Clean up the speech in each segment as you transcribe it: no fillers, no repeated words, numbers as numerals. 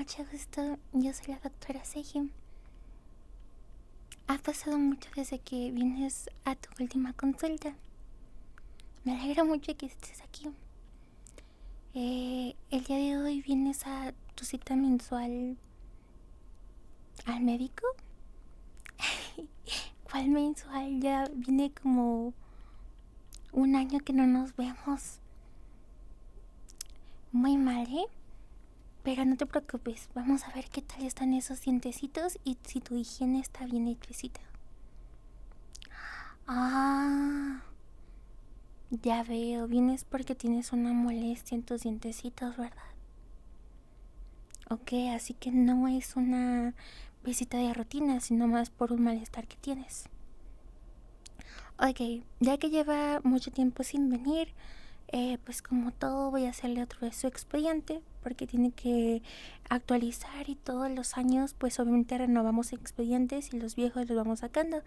Mucho gusto, yo soy la doctora Seji. Ha pasado mucho desde que vienes a tu última consulta. Me alegra mucho que estés aquí. El día de hoy vienes a tu cita mensual al médico. ¿Cuál mensual? Ya viene como un año que no nos vemos. Muy mal, ¿eh? Pero no te preocupes, vamos a ver qué tal están esos dientecitos y si tu higiene está bien hechecita. Ah, ya veo, vienes porque tienes una molestia en tus dientecitos, ¿verdad? Ok, así que no es una visita de rutina, sino más por un malestar que tienes. Ok, ya que lleva mucho tiempo sin venir, pues como todo voy a hacerle otra vez su expediente porque tiene que actualizar y todos los años pues obviamente renovamos expedientes y los viejos los vamos sacando.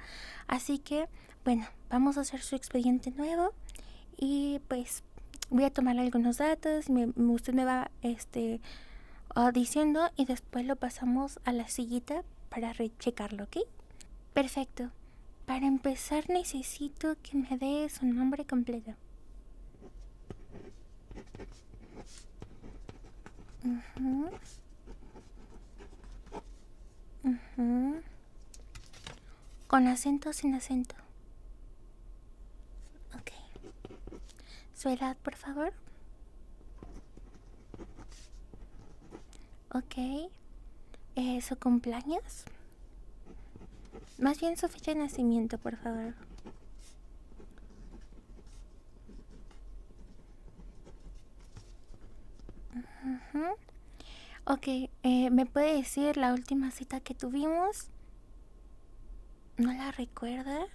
Así que bueno, vamos a hacer su expediente nuevo y pues voy a tomar algunos datos, usted me va diciendo y después lo pasamos a la sillita para rechecarlo, ¿ok? Perfecto. Para empezar necesito que me dé su nombre completo. Uh-huh. Uh-huh. ¿Con acento o sin acento? Ok. ¿Su edad, por favor? Ok. ¿Su cumpleaños? Más bien su fecha de nacimiento, por favor. Uh-huh. Ok, ¿me puede decir la última cita que tuvimos? ¿No la recuerda?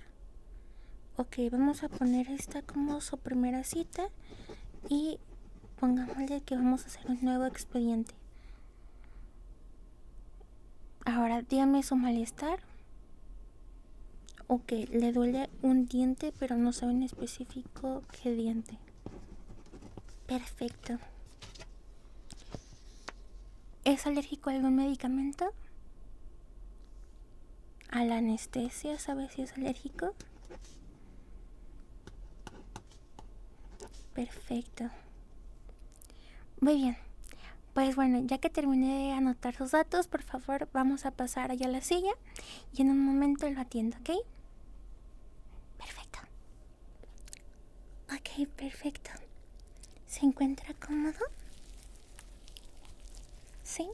Ok, vamos a poner esta como su primera cita y pongámosle que vamos a hacer un nuevo expediente. Ahora, dígame su malestar. Ok, le duele un diente, pero no sabe en específico qué diente. Perfecto. ¿Es alérgico a algún medicamento? ¿A la anestesia? ¿Sabe si es alérgico? Perfecto. Muy bien. Pues bueno, ya que terminé de anotar sus datos, por favor, vamos a pasar allá a la silla y en un momento lo atiendo, ¿ok? Perfecto. Ok, perfecto. ¿Se encuentra cómodo? ¿Sí?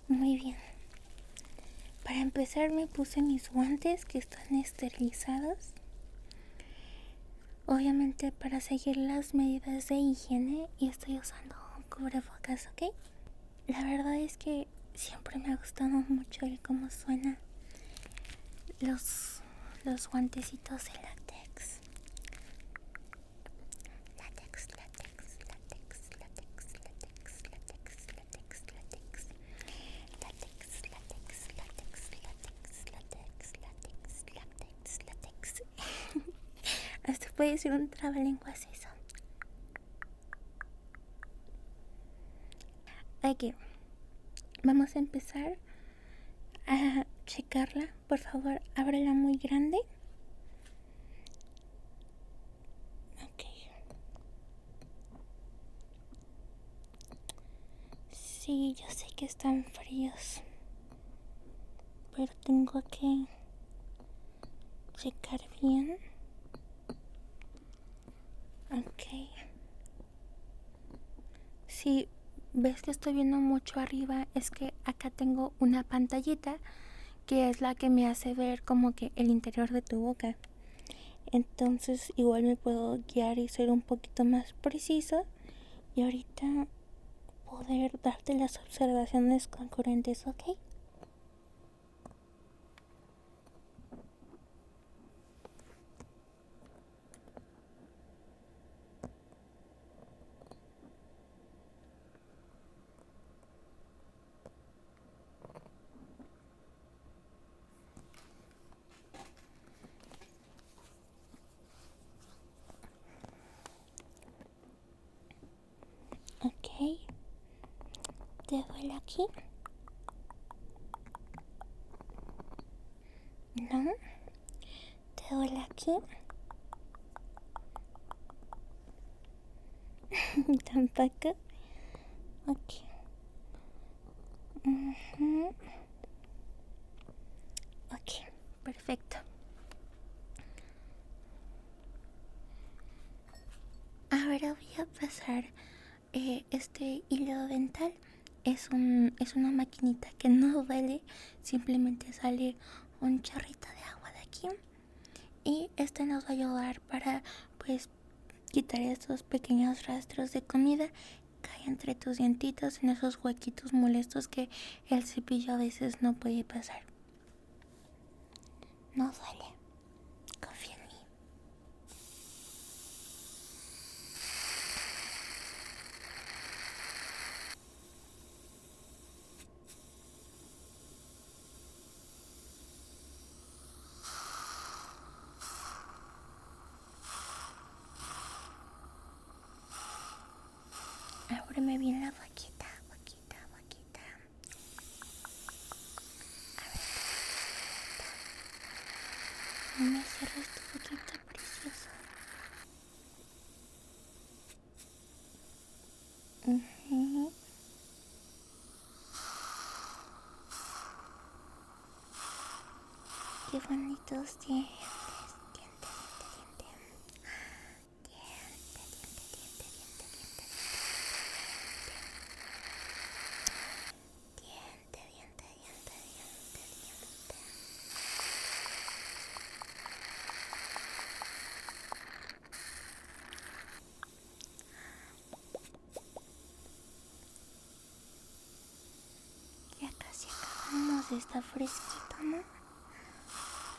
Muy bien. Para empezar me puse mis guantes que están esterilizados. Obviamente para seguir las medidas de higiene y estoy usando un cubrebocas, ¿ok? La verdad es que siempre me ha gustado mucho el cómo suenan los guantecitos de látex. Látex, látex, látex, látex, látex, látex, látex, látex. Látex, látex, látex, látex, látex, látex, látex, látex. Hasta puede ser un trabalenguas eso. Ok, vamos a empezar a checarla. Por favor, ábrela muy grande. Ok. Sí, yo sé que están fríos, pero tengo que checar bien. Ok. Si ves que estoy viendo mucho arriba, es que acá tengo una pantallita que es la que me hace ver como que el interior de tu boca. Entonces igual me puedo guiar y ser un poquito más preciso y ahorita poder darte las observaciones concurrentes, ¿ok? aquí? ¿No? ¿Te duele aquí? ¿Tampoco? Ok. Ok, perfecto. Ahora voy a pasar este hilo dental. Es una maquinita que no duele, simplemente sale un chorrito de agua de aquí. Y este nos va a ayudar para, pues, quitar esos pequeños rastros de comida que hay entre tus dientitos, en esos huequitos molestos que el cepillo a veces no puede pasar. No duele. Confía en mí. Ábreme bien la boquita, boquita, boquita. No me cierres tu boquita, preciosa. Qué bonitos dientes. Diente, diente, diente. Diente, diente, diente, diente, diente. Diente, diente, diente, diente, diente. Ya casi acabamos. Está fresquito, ¿no?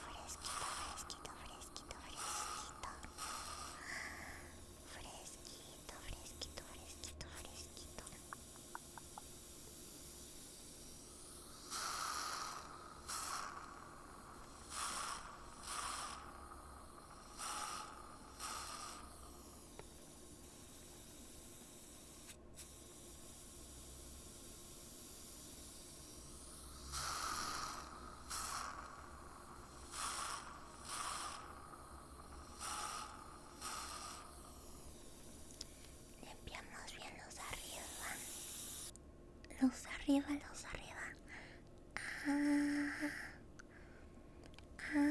Fresquito, fresquito, fresquito, fresquito. Fresquito, fresquito, fresquito, fresquito. Limpiamos bien los de arriba. Los de arriba, los de arriba. Ah, ah,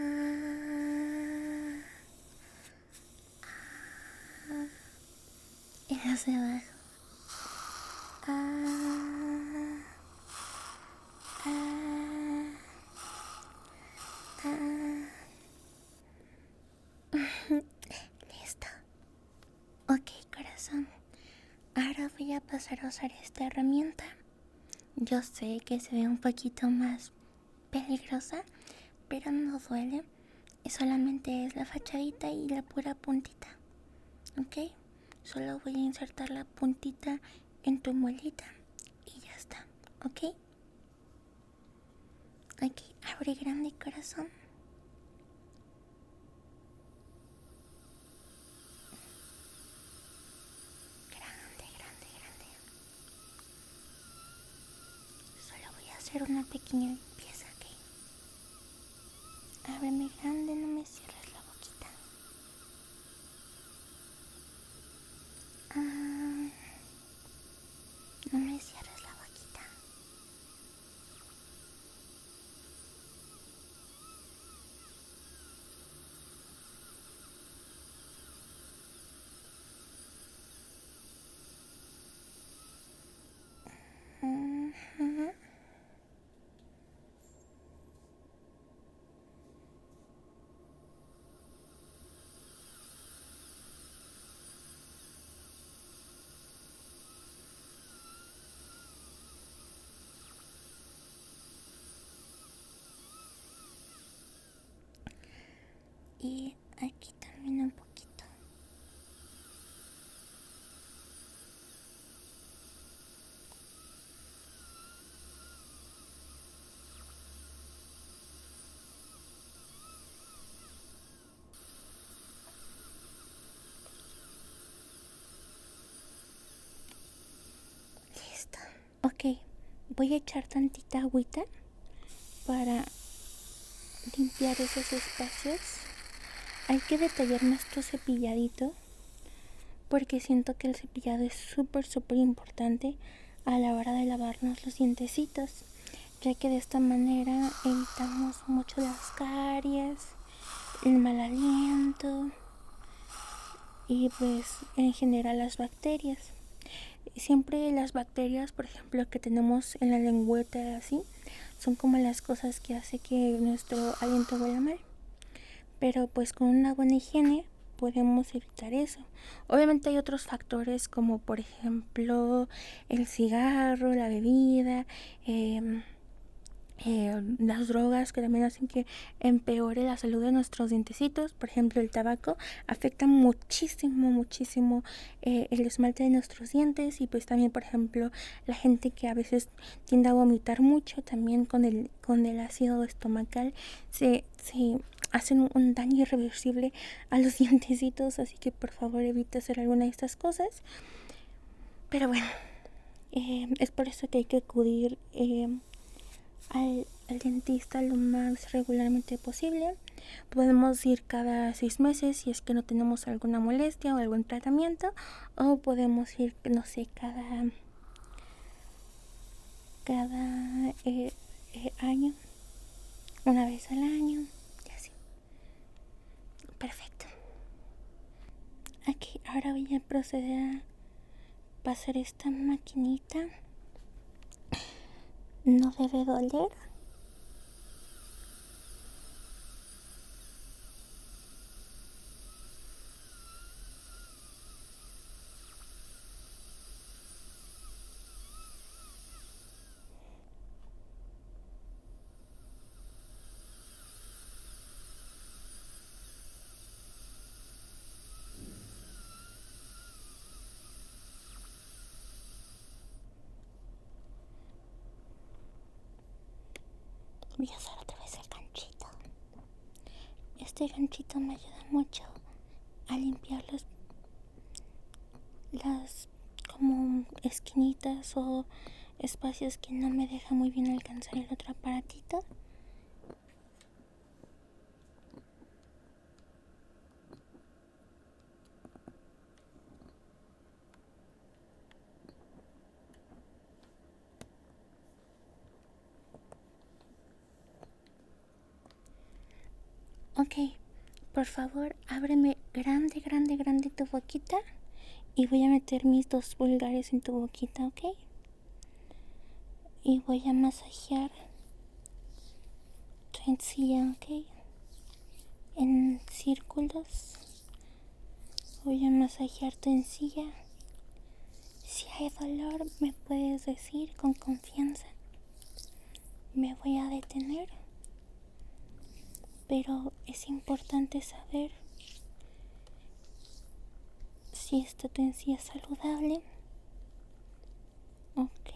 ah. Y los de abajo. Ah, ah, ah. Listo. Ok, corazón. Ahora voy a pasar a usar esta herramienta. Yo sé que se ve un poquito más peligrosa, pero no duele. Solamente es la fachadita y la pura puntita. ¿Ok? Solo voy a insertar la puntita en tu muelita y ya está. ¿Ok? Ok, abre grande, corazón. Grande, grande, grande. Solo voy a hacer una pequeña limpieza, ¿ok? Ábreme grande, no me cierres la boquita. Ah, no me cierres la boquita. Voy a echar tantita agüita para limpiar esos espacios. Hay que detallar nuestro cepilladito porque siento que el cepillado es súper importante a la hora de lavarnos los dientecitos, ya que de esta manera evitamos mucho las caries, el mal aliento y pues en general las bacterias. Siempre las bacterias, por ejemplo, que tenemos en la lengüeta así, son como las cosas que hace que nuestro aliento huela mal. Pero pues con una buena higiene podemos evitar eso. Obviamente hay otros factores como por ejemplo el cigarro, la bebida, las drogas que también hacen que empeore la salud de nuestros dientecitos. Por ejemplo, el tabaco afecta muchísimo el esmalte de nuestros dientes. Y pues también, por ejemplo, la gente que a veces tiende a vomitar mucho, también con el ácido estomacal se hacen un daño irreversible a los dientecitos. Así que por favor evita hacer alguna de estas cosas. Pero bueno, es por eso que hay que acudir al dentista lo más regularmente posible. Podemos ir cada 6 meses si es que no tenemos alguna molestia o algún tratamiento, o podemos ir, no sé, cada año, una vez al año y así. Perfecto. Aquí ahora voy a proceder a pasar esta maquinita. No debe doler. Voy a usar otra vez el ganchito. Este ganchito me ayuda mucho a limpiar las como esquinitas o espacios que no me deja muy bien alcanzar el otro aparatito. Ok, por favor, ábreme grande tu boquita y voy a meter mis 2 pulgares en tu boquita, ¿ok? Y voy a masajear tu encía, ¿ok? En círculos. Voy a masajear tu encía. Si hay dolor, me puedes decir con confianza. Me voy a detener. Pero es importante saber si esta tu encía es saludable. Ok,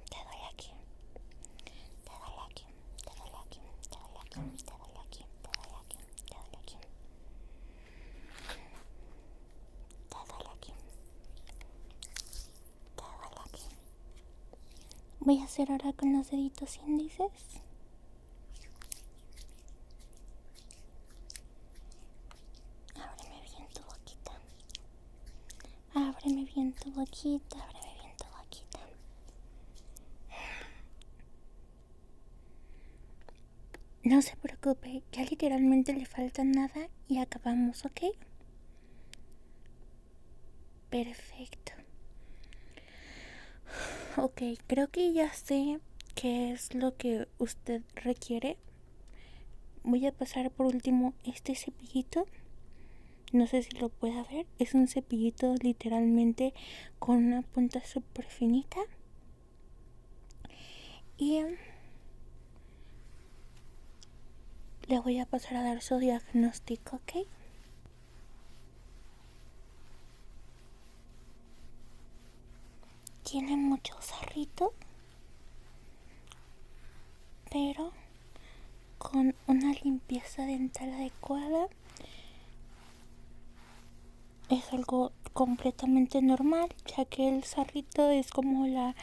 te doy aquí. Te doy aquí. Te doy aquí. Te doy aquí. Te doy aquí. Te doy aquí. Te doy aquí. Te doy aquí. Te doy aquí. Voy a hacer ahora con los deditos índices. Ábreme bien tu boquita. Ábreme bien tu boquita. Ábreme bien tu boquita. No se preocupe, ya literalmente le falta nada y acabamos, ¿ok? Perfecto. Ok, creo que ya sé qué es lo que usted requiere. Voy a pasar por último este cepillito. No sé si lo pueda ver. Es un cepillito literalmente con una punta súper finita. Y le voy a pasar a dar su diagnóstico, ¿ok? Tiene mucho sarrito, pero con una limpieza dental adecuada es algo completamente normal, ya que el sarrito es como la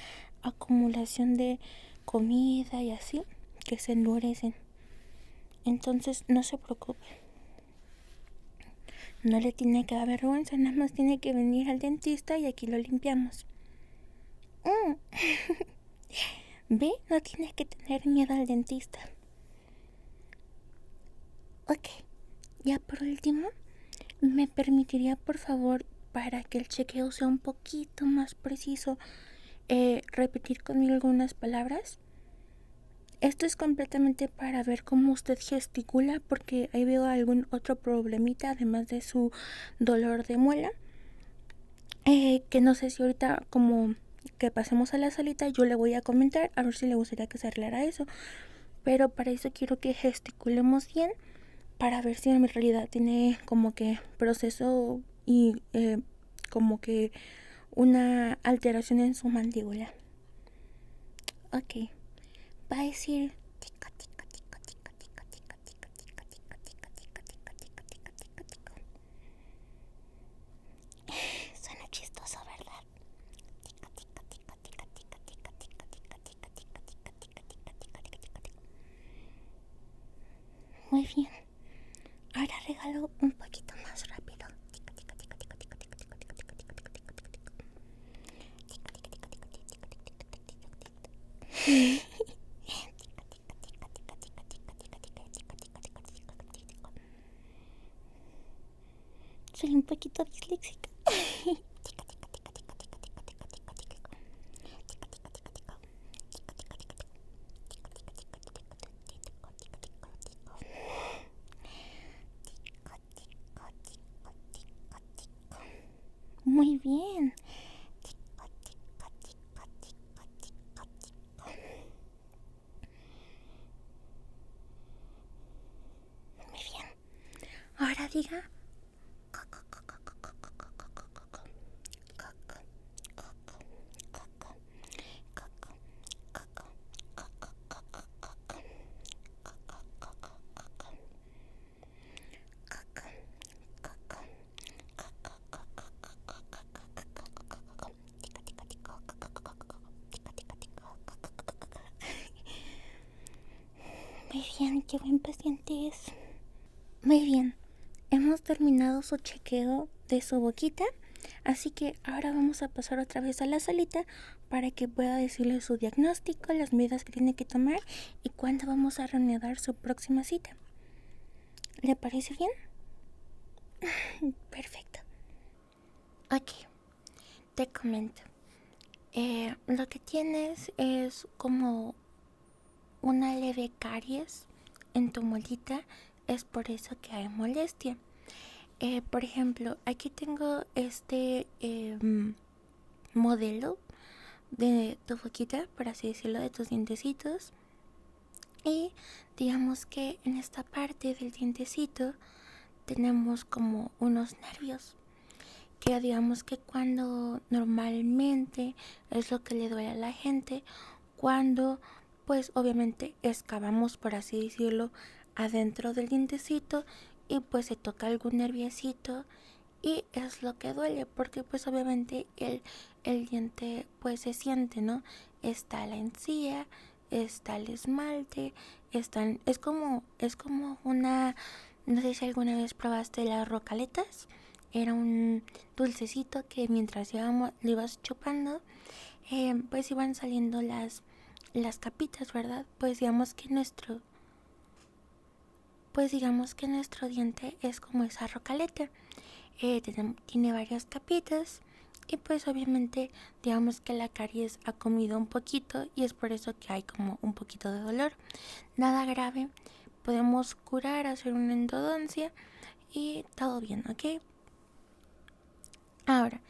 acumulación de comida y así, que se endurecen. Entonces no se preocupe, no le tiene que dar vergüenza, nada más tiene que venir al dentista y aquí lo limpiamos. ¿Ve? No tienes que tener miedo al dentista. Ok, ya por último, ¿me permitiría por favor, para que el chequeo sea un poquito más preciso, repetir conmigo algunas palabras? Esto es completamente para ver cómo usted gesticula, porque ahí veo algún otro problemita, además de su dolor de muela. Que no sé si ahorita, como que pasemos a la salita, yo le voy a comentar a ver si le gustaría que se arreglara eso. Pero para eso quiero que gesticulemos bien, para ver si en realidad tiene como que proceso y como que una alteración en su mandíbula. Ok, va a decir tico, tico, tico, tico, tico, tico, tico, tico, tico, tico, tico, tico, tico, tico, tico, tico. Suena chistoso, ¿verdad? Tico, tico, tico, tico, tico, tico, tico, tico, tico, tico, tico, tico, tico, tico, tico, tico. Muy bien. Ahora regalo un poquito más rápido. Tico, tico, tico, tico, tico, tico, tico, tico, tico, tico, tico, tico, tico, tico. Tico, tico, tico, tico, tico, tico, tico, tico, tico, tico. Soy un poquito disléxica. Muy bien. Muy bien. Ahora diga. Muy bien, qué buen paciente es. Muy bien, hemos terminado su chequeo de su boquita, así que ahora vamos a pasar otra vez a la salita para que pueda decirle su diagnóstico, las medidas que tiene que tomar y cuándo vamos a reanudar su próxima cita. ¿Le parece bien? Perfecto. Ok, te comento. Lo que tienes es como una leve caries en tu molita, es por eso que hay molestia. Por ejemplo, aquí tengo este modelo de tu boquita, por así decirlo, de tus dientecitos. Y digamos que en esta parte del dientecito tenemos como unos nervios, que digamos que cuando normalmente es lo que le duele a la gente, cuando pues obviamente excavamos, por así decirlo, adentro del dientecito y pues se toca algún nerviecito y es lo que duele, porque pues obviamente el diente pues se siente, ¿no? Está la encía, está el esmalte, es como una, no sé si alguna vez probaste las rocaletas. Era un dulcecito que mientras lo ibas chupando, pues iban saliendo las capitas, ¿verdad? Pues digamos que nuestro diente es como esa rocaleta. Tiene varias capitas y pues obviamente digamos que la caries ha comido un poquito y es por eso que hay como un poquito de dolor. Nada grave, podemos curar, hacer una endodoncia y todo bien, ¿ok? Ahora,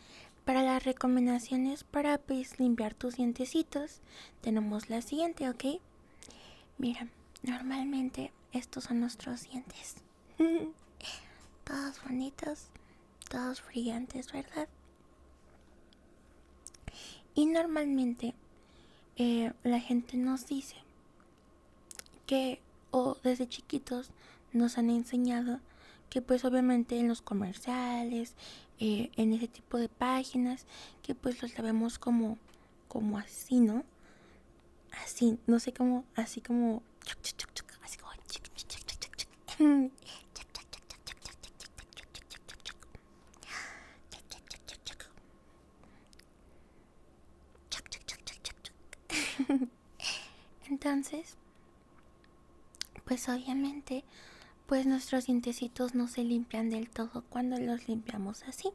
para las recomendaciones para pues limpiar tus dientecitos, tenemos la siguiente, ¿ok? Mira, normalmente estos son nuestros dientes. Todos bonitos, todos brillantes, ¿verdad? Y normalmente la gente nos dice que, o desde chiquitos nos han enseñado que pues obviamente en los comerciales, en ese tipo de páginas, que pues los lavemos como como así, ¿no? Así, no sé cómo, así como, así como, entonces, pues obviamente, pues nuestros dientecitos no se limpian del todo cuando los limpiamos así.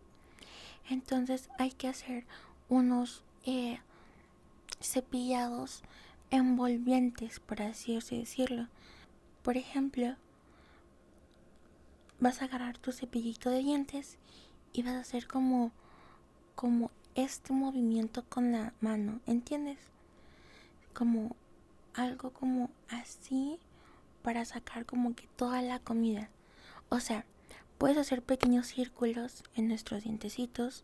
Entonces hay que hacer unos cepillados envolventes, por así decirlo. Por ejemplo, vas a agarrar tu cepillito de dientes y vas a hacer como este movimiento con la mano, ¿entiendes? Como algo como así para sacar como que toda la comida. O sea, puedes hacer pequeños círculos en nuestros dientecitos.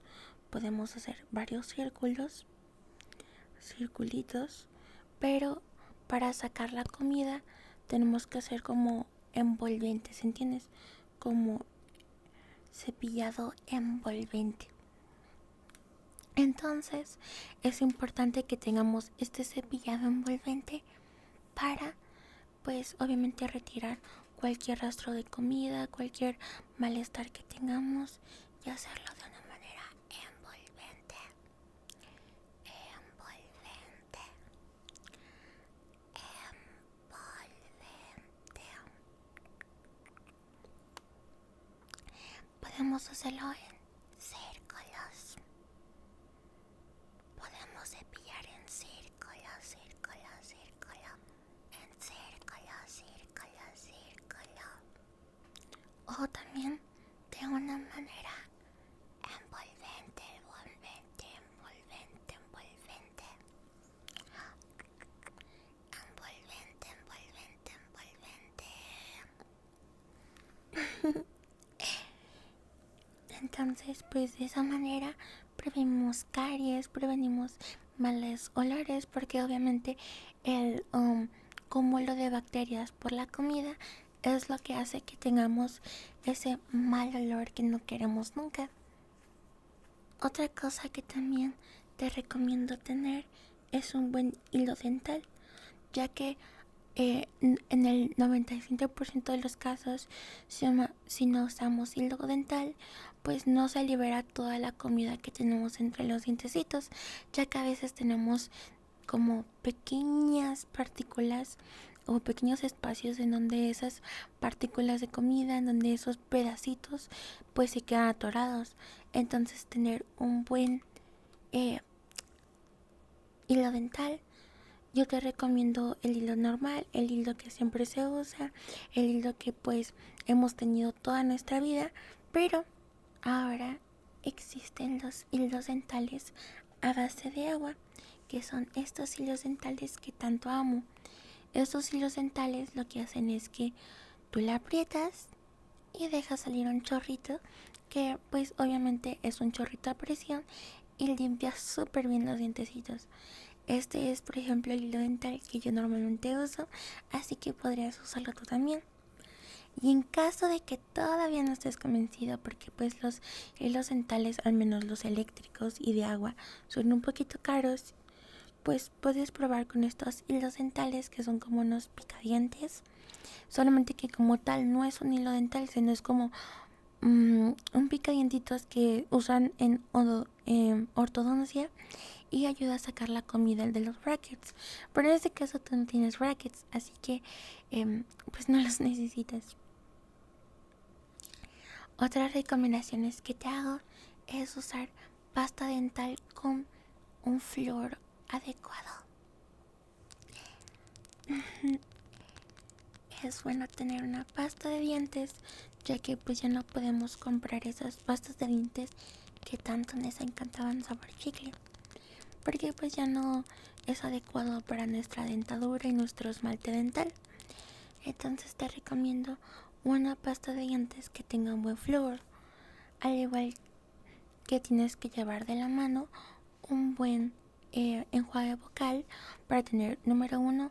Podemos hacer varios circulitos, pero para sacar la comida tenemos que hacer como envolventes, ¿entiendes? Como cepillado envolvente. Entonces es importante que tengamos este cepillado envolvente para, pues obviamente, retirar cualquier rastro de comida, cualquier malestar que tengamos, y hacerlo de una manera envolvente. Podemos hacerlo en círculos. Podemos cepillar en círculo, círculo. O también de una manera envolvente. Entonces, pues de esa manera prevenimos caries, prevenimos males olores, porque obviamente el cúmulo de bacterias por la comida es lo que hace que tengamos ese mal olor que no queremos nunca. Otra cosa que también te recomiendo tener es un buen hilo dental, ya que en el 95% de los casos, si no usamos hilo dental, pues no se libera toda la comida que tenemos entre los dientecitos, ya que a veces tenemos como pequeñas partículas o pequeños espacios en donde esas partículas de comida, en donde esos pedacitos pues se quedan atorados. Entonces tener un buen hilo dental, yo te recomiendo el hilo normal, el hilo que siempre se usa, el hilo que pues hemos tenido toda nuestra vida, pero ahora existen los hilos dentales a base de agua, que son estos hilos dentales que tanto amo. Estos hilos dentales lo que hacen es que tú la aprietas y dejas salir un chorrito, que pues obviamente es un chorrito a presión y limpia súper bien los dientecitos. Este es, por ejemplo, el hilo dental que yo normalmente uso, así que podrías usarlo tú también. Y en caso de que todavía no estés convencido, porque pues los hilos dentales, al menos los eléctricos y de agua, son un poquito caros, pues puedes probar con estos hilos dentales que son como unos picadientes. Solamente que como tal no es un hilo dental, sino es como un picadientitos que usan en ortodoncia y ayuda a sacar la comida de los brackets. Pero en este caso tú no tienes brackets, así que pues no los necesitas. Otras recomendaciones que te hago es usar pasta dental con un flúor adecuado. Es bueno tener una pasta de dientes, ya que pues ya no podemos comprar esas pastas de dientes que tanto les encantaban sabor chicle, porque pues ya no es adecuado para nuestra dentadura y nuestro esmalte dental. Entonces te recomiendo una pasta de dientes que tenga un buen flúor, al igual que tienes que llevar de la mano un buen enjuague bucal para tener, número 1,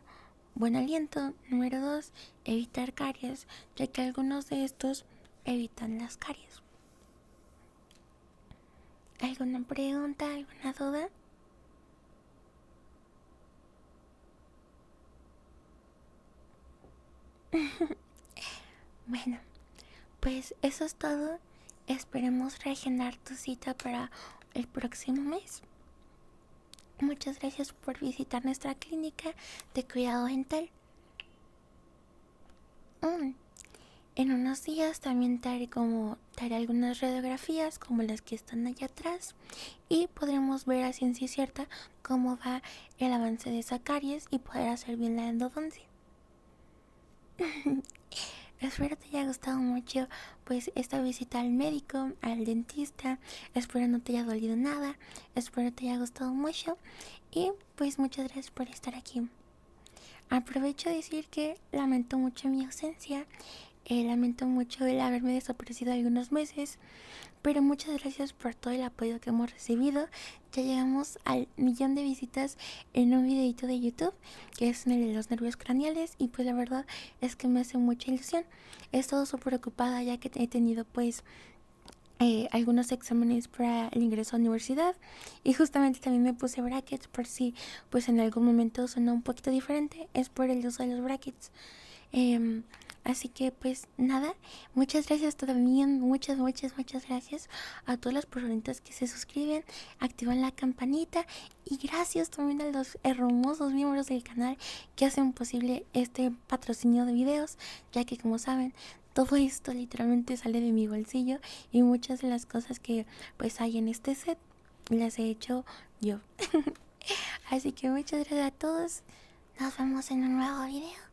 buen aliento, número 2, evitar caries, ya que algunos de estos evitan las caries. ¿Alguna pregunta, alguna duda? Bueno, pues eso es todo. Esperemos reagendar tu cita para el próximo mes. Muchas gracias por visitar nuestra clínica de cuidado dental. Mm, En unos días también te haré algunas radiografías como las que están allá atrás y podremos ver a ciencia cierta cómo va el avance de esa caries y poder hacer bien la endodoncia. Espero te haya gustado mucho pues esta visita al médico, al dentista. Espero no te haya dolido nada. Espero te haya gustado mucho y pues muchas gracias por estar aquí. Aprovecho de decir que lamento mucho mi ausencia. Lamento mucho el haberme desaparecido algunos meses, pero muchas gracias por todo el apoyo que hemos recibido. Ya llegamos al 1,000,000 de visitas en un videito de YouTube, que es el de los nervios craneales, y pues la verdad es que me hace mucha ilusión. He estado súper ocupada ya que he tenido pues algunos exámenes para el ingreso a la universidad y justamente también me puse brackets por si pues en algún momento suena un poquito diferente, es por el uso de los brackets. Em, Así que pues nada, muchas gracias también, muchas gracias a todas las personitas que se suscriben, activan la campanita y gracias también a los hermosos miembros del canal que hacen posible este patrocinio de videos, ya que como saben, todo esto literalmente sale de mi bolsillo y muchas de las cosas que pues hay en este set las he hecho yo. Así que muchas gracias a todos, nos vemos en un nuevo video.